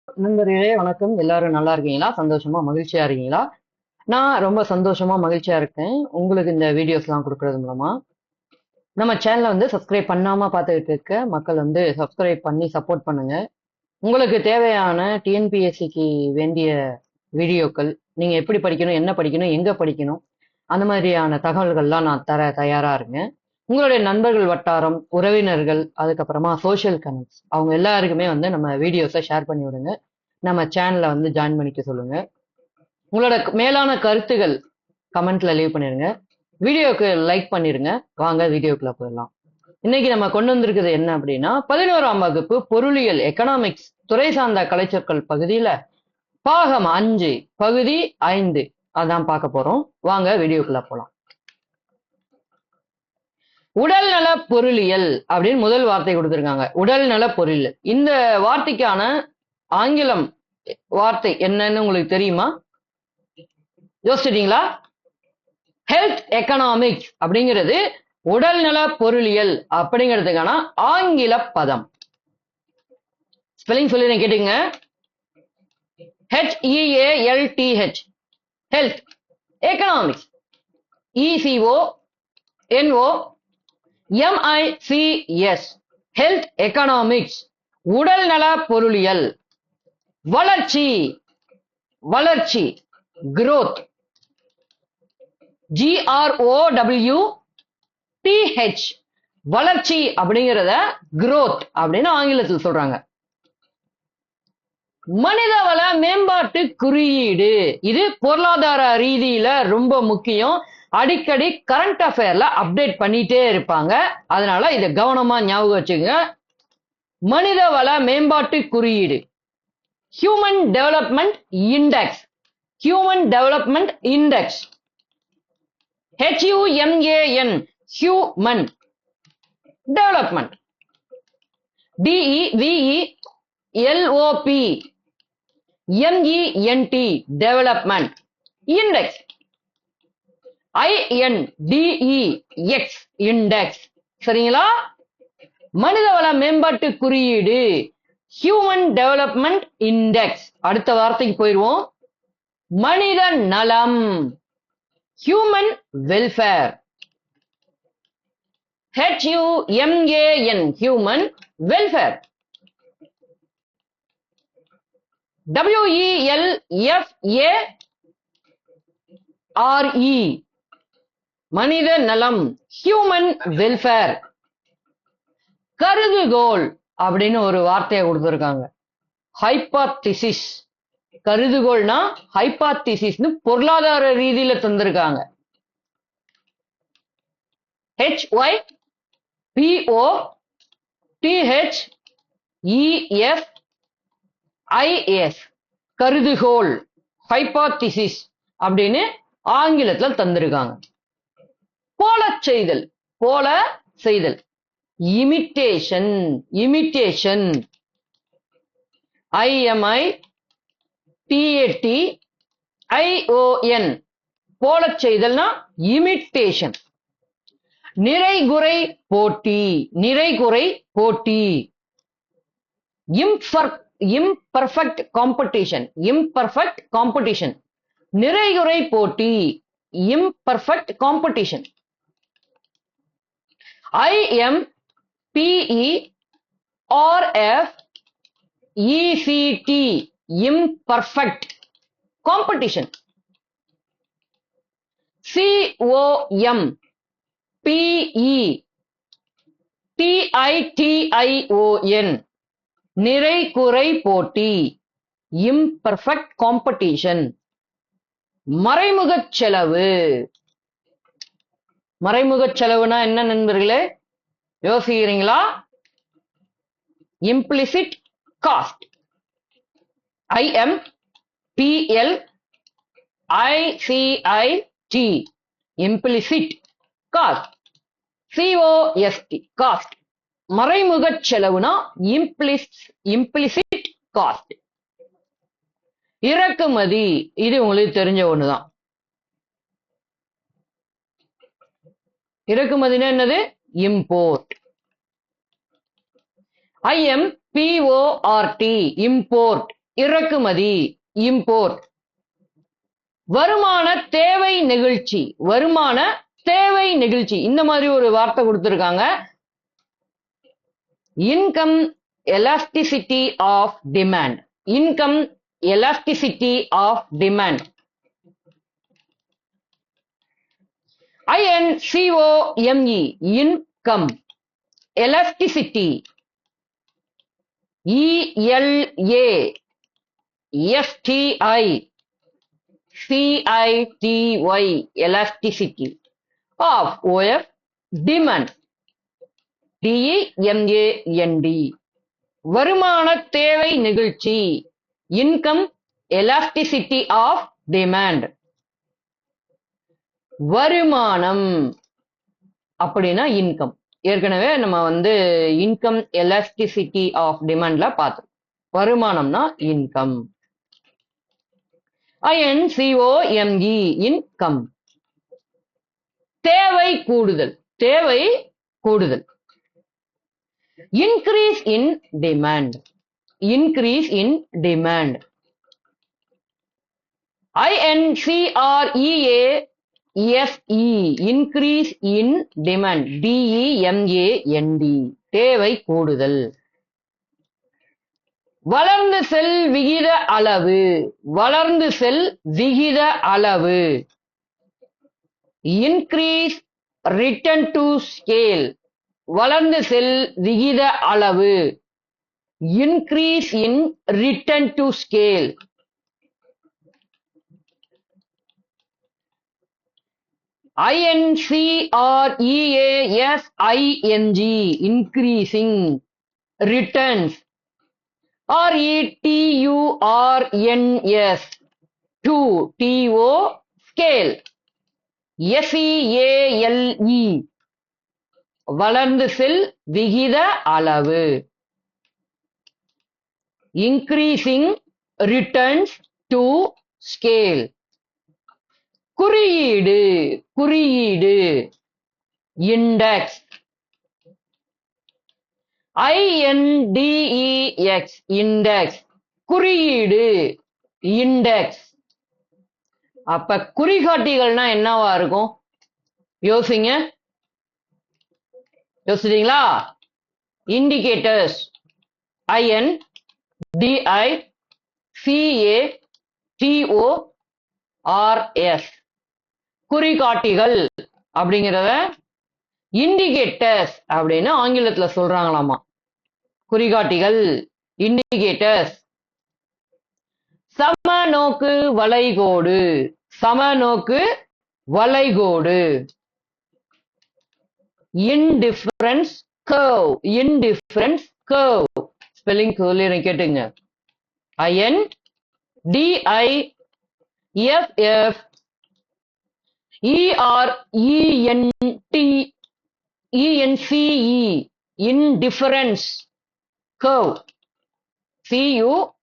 நண்பர்களே வணக்கம். எல்லாரும் நல்லா இருக்கீங்களா? சந்தோஷமா, மகிழ்ச்சியா இருக்கீங்களா? நான் ரொம்ப சந்தோஷமா, மகிழ்ச்சியா இருக்கேன். உங்களுக்கு இந்த வீடியோஸ்லாம் குடுக்குறது மூலமா. நம்ம சேனல சப்ஸ்கிரைப் பண்ணாம பார்த்துக்கிட்டு இருக்க மக்கள் சப்ஸ்கிரைப் பண்ணி சப்போர்ட் பண்ணுங்க. உங்களுக்கு தேவையான டிஎன்பிஎஸ்சிக்கு வேண்டிய வீடியோக்கள், நீங்க எப்படி படிக்கணும், என்ன படிக்கணும், எங்க படிக்கணும், அந்த மாதிரியான தகவல்கள்லாம் நான் தர தயாரா இருக்கேன். உங்களுடைய நண்பர்கள் வட்டாரம், உறவினர்கள், அதுக்கப்புறமா சோஷியல் கனெக்ட்ஸ் அவங்க எல்லாருக்குமே நம்ம வீடியோஸை ஷேர் பண்ணி விடுங்க. நம்ம சேனலை ஜாயின் பண்ணிக்க சொல்லுங்க. உங்களோட மேலான கருத்துகள் கமெண்ட்ல லீவ் பண்ணிருங்க. வீடியோக்கு லைக் பண்ணிருங்க. வாங்க வீடியோக்குள்ள போயிடலாம். இன்னைக்கு நம்ம கொண்டு வந்திருக்கிறது என்ன அப்படின்னா 11ஆம் வகுப்பு பொருளியல் எக்கனாமிக்ஸ் துறை சார்ந்த கலைச்சொற்கள் பகுதியில பாகம் 5 பகுதி 5 அதான் பார்க்க போறோம். வாங்க வீடியோக்குள்ள போலாம். உடல்நல பொருளியல் அப்படின்னு முதல் வார்த்தை கொடுத்திருக்காங்க. உடல்நல பொருளியல். இந்த வார்த்தைக்கான ஆங்கிலம் வார்த்தை என்னன்னு உங்களுக்கு தெரியுமா? யோசிச்சிட்டீங்களா? ஹெல்த் எக்கனாமிக்ஸ் அப்படிங்கிறது உடல்நல பொருளியல் அப்படிங்கிறதுக்கான ஆங்கில பதம். ஸ்பெல்லிங் சொல்லி கேட்டுங்க. HEALTH health economics ECONOMICS health economics உடல்நல பொருளியல். வளர்ச்சி வளர்ச்சி growth GROWTH வளர்ச்சி அப்படிங்கிறத growth அப்படின்னு ஆங்கிலத்தில் சொல்றாங்க. மனிதவள மேம்பாட்டு குறியீடு இது பொருளாதார ரீதியில ரொம்ப முக்கியம். அடிக்கடி கரண்ட் அஃபேர்ல அப்டேட் பண்ணிட்டே இருப்பாங்க. அதனால இதை கவனமா ஞாபகம் வச்சுக்கோங்க. மனிதவள மேம்பாட்டு குறியீடு human development index. Human development index HUMAN human development DEVELOP MENT development index INDEX index. சரிங்களா? மனிதவள மேம்பாட்டு குறியீடு ஹியூமன் டெவலப்மெண்ட் இண்டெக்ஸ். அடுத்த வார்த்தைக்கு போயிடுவோம். மனித நலம் human welfare HUMAN human welfare. WELFARE மனித நலம் ஹியூமன் வெல்ஃபேர். கருதுகோள் அப்படின்னு ஒரு வார்த்தையை கொடுத்திருக்காங்க. ஹைபாத்திசிஸ். கருதுகோள்னா ஹைபாத்திசிஸ்னு பொருளாதார ரீதியில தந்திருக்காங்க. HYPOTHESIS கருதுகோள் ஹைபாத்திசிஸ் அப்படின்னு ஆங்கிலத்துல தந்திருக்காங்க. போல செய்தல் போல செய்தல் இமிட்டேஷன் இமிட்டேஷன் IMITATION போல செய்தல்னா இமிட்டேஷன். நிறைகுறை போட்டி நிறைகுறை போட்டி imperfect competition imperfect competition நிறைகுறை போட்டி imperfect competition. IMPERFECT imperfect competition. COMPETITION நிறைகுறை போட்டி imperfect competition. மறைமுக செலவு. மறைமுக செலவுனா என்ன நண்பர்களே? யோசிக்கிறீங்களா? implicit cost IMPLICIT implicit cost COST cost. மறைமுக செலவுனா implicit cost. இறக்குமதி இது உங்களுக்கு தெரிஞ்ச ஒண்ணுதான். இறக்குமதினா என்னது? import. IMPORT import இறக்குமதி, இம்போர்ட். வருமான தேவை நெகிழ்ச்சி, வருமான தேவை நெகிழ்ச்சி. இந்த மாதிரி ஒரு வார்த்தை கொடுத்திருக்காங்க. Income elasticity of demand, income elasticity of demand. INCOME, income. Elasticity, ELASTICITY, elasticity of OF, demand, DEMAND. வருமான தேவை நெகிழ்ச்சி, இன்கம் எலாஸ்டிசிட்டி ஆஃப் டிமாண்ட். வருமானம் அப்படின்னா இன்கம். ஏற்கனவே நம்ம இன்கம் எலாஸ்டிசிட்டி ஆஃப் டிமாண்ட்ல பார்த்தோம். வருமானம்னா இன்கம். INCOME, income. தேவை கூடுதல், தேவை கூடுதல். Increase in demand, increase in demand. INCREASE, increase in demand, DEMAND, தேவை கூடுதல். வளர்ந்து செல் விகித அளவு, வளர்ந்து செல் விகித அளவு. இன்க்ரீஸ் ரிட்டர்ன் டு ஸ்கேல், வளர்ந்து செல் விகித அளவு. Increase in return to scale. INCREASING, increasing returns. RETURNS, to, TO, scale. SEALE, வளர்ந்து செல் விகித அளவு. Increasing returns to scale. குறியீடு, குறியீடு. இண்டெக்ஸ். INDEX, index. குறியீடு, இண்டெக்ஸ். அப்ப குறிகாட்டிகள்னா என்னவா இருக்கும்? யோசிங்க. யோசிச்சீங்களா? இண்டிகேட்டர்ஸ், INDICATORS, குறிகாட்டிகள் அப்படிங்கிறத இண்டிகேட்டர்ஸ் அப்படின்னு ஆங்கிலத்துல சொல்றாங்களாமா. குறிகாட்டிகள், இண்டிகேட்டர்ஸ். சமநோக்கு வளைகோடு, சமநோக்கு வளைகோடு. Indifference curve, indifference curve. Spelling சொல்லிடுறேன் கேட்டுங்க. INDIFFERENTENCE, indifference curve. CURVE,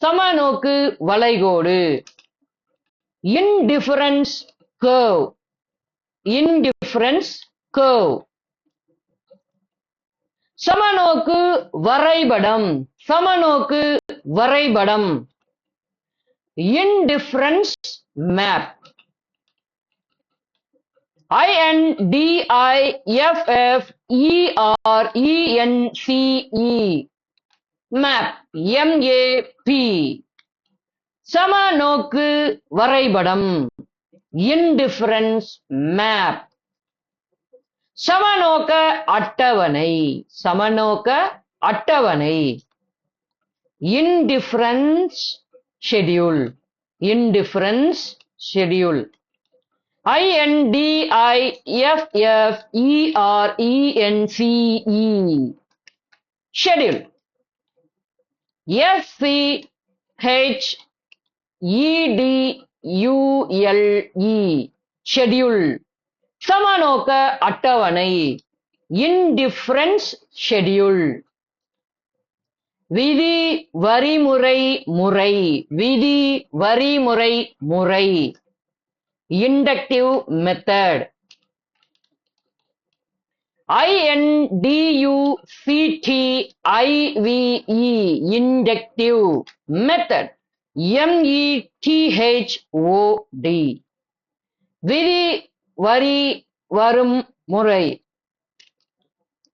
சமநோக்கு வளைகோடு. indifference curve, indifference curve. சமநோக்கு வரைபடம், சமநோக்கு வரைபடம். indifference map. INDIFFERENCE, map, MAP. சமநோக்கு வரைபடம், indifference map. சமநோக்க அட்டவணை, சமநோக்க அட்டவணை. indifference schedule, indifference schedule. INDIFFERENCE, schedule. SCHEDULE, schedule. சமநோக்க அட்டவணை, indifference schedule. விதி வரிமுறை முறை, விதி வரிமுறை முறை. inductive method. INDUCTIVE inductive method METHOD விதி வரி வரும் முறை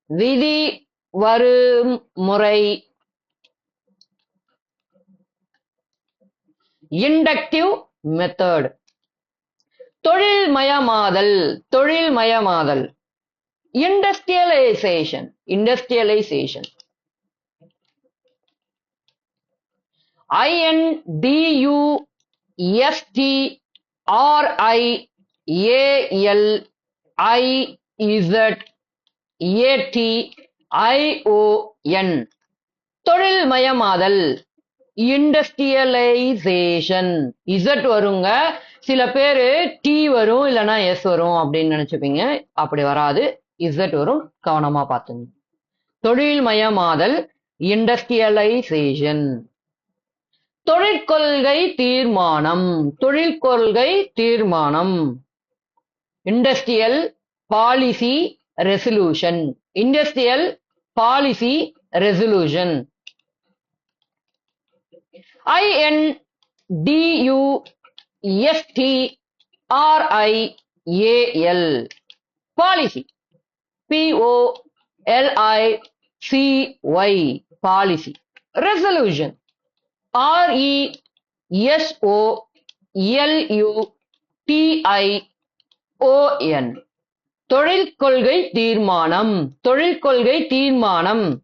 விதி வரும் முறை inductive method தொழில்மயமாதல் தொழில்மயமாதல் industrialization industrialization INDUSTRIALIZATION தொழில்மயமாதல் இண்டஸ்ட்ரியலைசேஷன் இசட் வருங்க சில பேரு டி வரும் இல்லைன்னா எஸ் வரும் அப்படின்னு நினைச்சுப்பீங்க அப்படி வராது இசட் வரும் கவனமா பார்த்துங்க தொழில்மயமாதல் இண்டஸ்ட்ரியலைசேஷன் தொழிற்கொள்கை தீர்மானம் தொழிற்கொள்கை தீர்மானம் industrial policy resolution industrial policy resolution INDUSTRIAL policy POLICY policy resolution RESOLUTION தொழிற்கொள்கை தீர்மானம் தொழிற்கொள்கை தீர்மானம்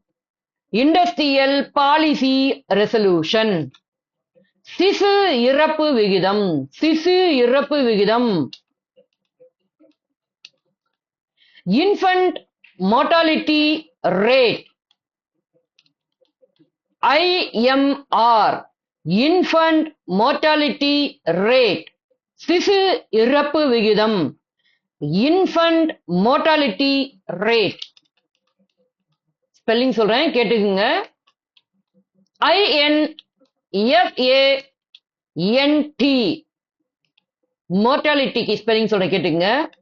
இண்டஸ்ட்ரியல் பாலிசி ரெசல்யூஷன் சிசு இறப்பு விகிதம் சிசு இறப்பு விகிதம் infant mortality rate IMR infant mortality rate சிசு இறப்பு விகிதம் இன்ஃபன்ட் மோர்டாலிட்டி ரேட் ஸ்பெல்லிங் சொல்றேன் கேட்டுக்குங்க INFANT மோர்டாலிட்டிக்கு ஸ்பெல்லிங் சொல்றேன் கேட்டுக்குங்க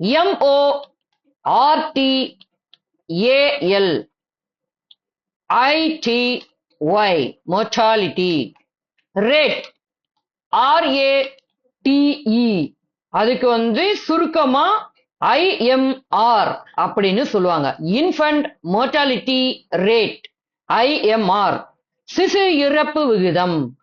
MORTAL ITY mortality rate RATE அதுக்கு சுருக்கமா IMR அப்படின்னு சொல்லுவாங்க இன்ஃபன்ட் மோர்டாலிட்டி ரேட் IMR சிசு இறப்பு விகிதம்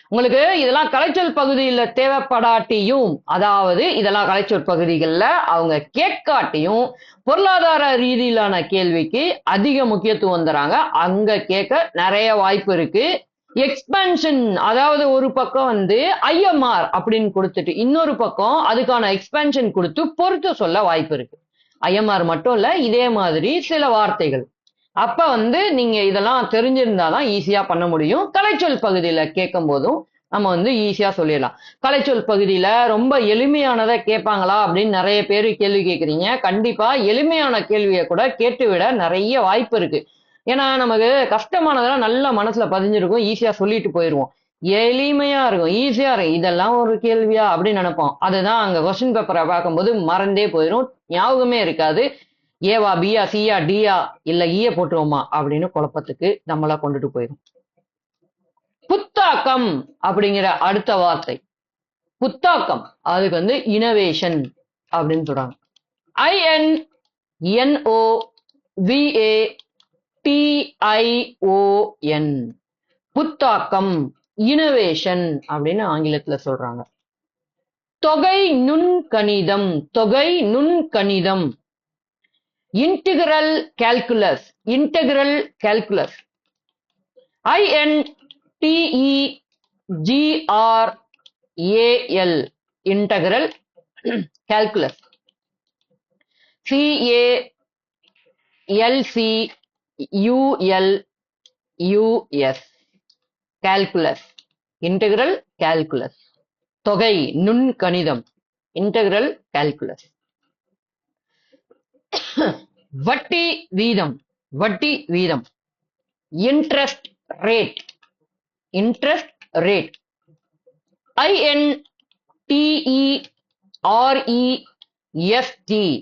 உங்களுக்கு இதெல்லாம் கலைச்சொல் பகுதியில் தேவைப்படாட்டியும் அதாவது இதெல்லாம் கலைச்சொல் பகுதிகளில் அவங்க கேட்காட்டியும் பொருளாதார ரீதியிலான கேள்விக்கு அதிக முக்கியத்துவம் தராங்க அங்க கேட்க நிறைய வாய்ப்பு இருக்கு எக்ஸ்பென்ஷன் அதாவது ஒரு பக்கம் IMR அப்படின்னு கொடுத்துட்டு இன்னொரு பக்கம் அதுக்கான எக்ஸ்பென்ஷன் கொடுத்து பொறுத்து சொல்ல வாய்ப்பு இருக்கு IMR மட்டும் இல்ல இதே மாதிரி சில வார்த்தைகள் அப்ப நீங்க இதெல்லாம் தெரிஞ்சிருந்தாதான் ஈஸியா பண்ண முடியும் கலைச்சொல் பகுதியில கேட்கும் போதும் நம்ம ஈஸியா சொல்லிடலாம் கலைச்சொல் பகுதியில ரொம்ப எளிமையானதை கேட்பாங்களா அப்படின்னு நிறைய பேர் கேள்வி கேட்குறீங்க கண்டிப்பா எளிமையான கேள்வியை கூட கேட்டுவிட நிறைய வாய்ப்பு இருக்கு ஏன்னா நமக்கு கஷ்டமானதெல்லாம் நல்ல மனசுல பதிஞ்சிருக்கும் ஈஸியா சொல்லிட்டு போயிருவோம் எளிமையா இருக்கும் ஈஸியா இருக்கும் இதெல்லாம் ஒரு கேள்வியா அப்படின்னு நினைப்போம் அதுதான் அங்க கொஸ்டின் பேப்பரை பார்க்கும்போது மறந்தே போயிடும் ஞாபகமே இருக்காது ஏவா பியா சியா டியா இல்ல ஈய போட்டுருவோமா அப்படின்னு குழப்பத்துக்கு நம்மளா கொண்டுட்டு போயிடும் புத்தாக்கம் அப்படிங்கிற அடுத்த வார்த்தை புத்தாக்கம் அதுக்கு இனோவேஷன் அப்படின்னு சொல்றாங்க INNOVATION புத்தாக்கம் இனோவேஷன் அப்படின்னு ஆங்கிலத்துல சொல்றாங்க தொகை நுண்கணிதம் தொகை நுண்கணிதம் integral calculus integral calculus INTEGRAL integral calculus CALCULUS calculus integral calculus தொகை நுண்கணிதம் integral calculus வட்டி வீதம் வட்டி வீதம் interest rate interest rate INTEREST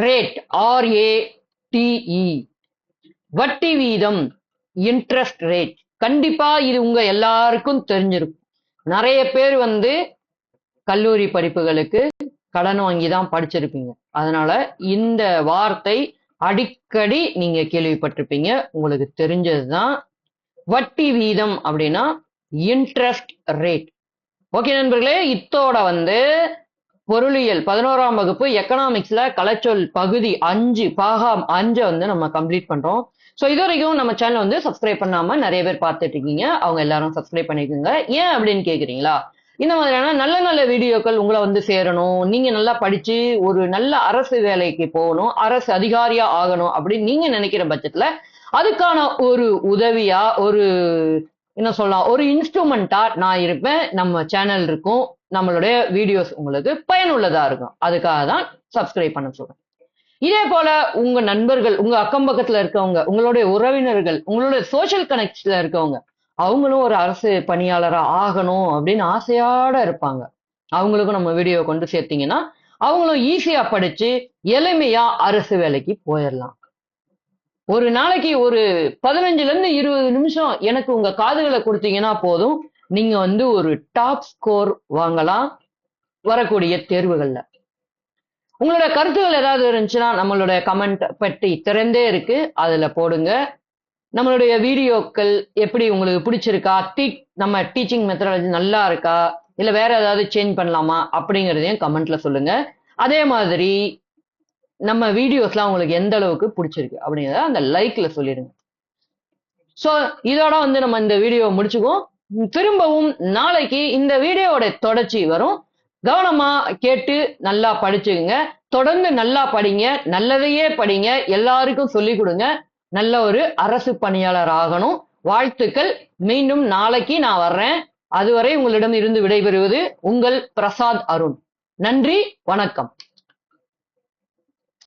rate, RATE, வட்டி வீதம், இன்ட்ரெஸ்ட் ரேட். கண்டிப்பா இது உங்க எல்லாருக்கும் தெரிஞ்சிருக்கும். நிறைய பேர் வந்து கல்லூரி படிப்புகளுக்கு கடன் வாங்கி தான் படிச்சிருப்பீங்க. அதனால இந்த வார்த்தை அடிக்கடி நீங்க கேள்விப்பட்டிருப்பீங்க. உங்களுக்கு தெரிஞ்சதுதான். வட்டி வீதம் அப்படின்னா இன்ட்ரெஸ்ட் ரேட். ஓகே நண்பர்களே, இத்தோட வந்து பொருளியல் 11ஆம் வகுப்பு எக்கனாமிக்ஸ்ல கலைச்சொல் பகுதி 5 பாகம் 5 வந்து நம்ம கம்ப்ளீட் பண்றோம். ஸோ இது வரைக்கும் நம்ம சேனல் வந்து சப்ஸ்கிரைப் பண்ணாம நிறைய பேர் பார்த்துட்டு இருக்கீங்க. அவங்க எல்லாரும் சப்ஸ்கிரைப் பண்ணிக்கோங்க. ஏன் அப்படின்னு கேக்குறீங்களா? இந்த மாதிரியான நல்ல நல்ல வீடியோக்கள் உங்களை வந்து சேரணும், நீங்க நல்லா படிச்சு ஒரு நல்ல அரசு வேலைக்கு போகணும், அரசு அதிகாரியா ஆகணும் அப்படின்னு நீங்க நினைக்கிற பட்சத்துல அதுக்கான ஒரு உதவியா, ஒரு என்ன சொல்லலாம், ஒரு இன்ஸ்ட்ருமெண்டா நான் இருப்பேன். நம்ம சேனல் இருக்கும், நம்மளுடைய வீடியோஸ் உங்களுக்கு பயனுள்ளதா இருக்கும். அதுக்காக தான் சப்ஸ்கிரைப் பண்ண சொல்றேன். இதே போல உங்க நண்பர்கள், உங்க அக்கம் பக்கத்துல இருக்கவங்க, உங்களுடைய உறவினர்கள், உங்களுடைய சோஷியல் கனெக்ட்ஸ்ல இருக்கவங்க, அவங்களும் ஒரு அரசு பணியாளரா ஆகணும் அப்படின்னு ஆசையோட இருப்பாங்க. அவங்களுக்கும் நம்ம வீடியோ கொண்டு சேர்த்தீங்கன்னா அவங்களும் ஈஸியா படிச்சு எளிமையா அரசு வேலைக்கு போயிடலாம். ஒரு நாளைக்கு ஒரு 15ல இருந்து 20 நிமிஷம் எனக்கு உங்க காதுகளை கொடுத்தீங்கன்னா போதும், நீங்க வந்து ஒரு டாப் ஸ்கோர் வாங்கலாம் வரக்கூடிய தேர்வுகள்ல. உங்களோட கருத்துகள் ஏதாவது இருந்துச்சுன்னா நம்மளுடைய கமெண்ட் பெட்டி திறந்தே இருக்கு, அதுல போடுங்க. நம்மளுடைய வீடியோக்கள் எப்படி உங்களுக்கு பிடிச்சிருக்கா, நம்ம டீச்சிங் மெத்தடாலஜி நல்லா இருக்கா, இல்ல வேற ஏதாவது சேஞ்ச் பண்ணலாமா அப்படிங்கறதையும் கமெண்ட்ல சொல்லுங்க. அதே மாதிரி நம்ம வீடியோஸ்லாம் உங்களுக்கு எந்த அளவுக்கு பிடிச்சிருக்கு அப்படிங்கிறத அந்த லைக்ல சொல்லிடுங்க. சோ இதோட வந்து நம்ம இந்த வீடியோ முடிச்சுக்குவோம். திரும்பவும் நாளைக்கு இந்த வீடியோவோட தொடர்ச்சி வரும். கவனமா கேட்டு நல்லா படிச்சுக்குங்க. தொடர்ந்து நல்லா படிங்க, நல்லதையே படிங்க, எல்லாருக்கும் சொல்லிக் கொடுங்க. நல்ல ஒரு அரசு பணியாளர் ஆகணும். வாழ்த்துக்கள். மீண்டும் நாளைக்கு நான் வர்றேன். அதுவரை உங்களிடம் இருந்து விடைபெறுவது உங்கள் பிரசாத் அருண். நன்றி, வணக்கம்.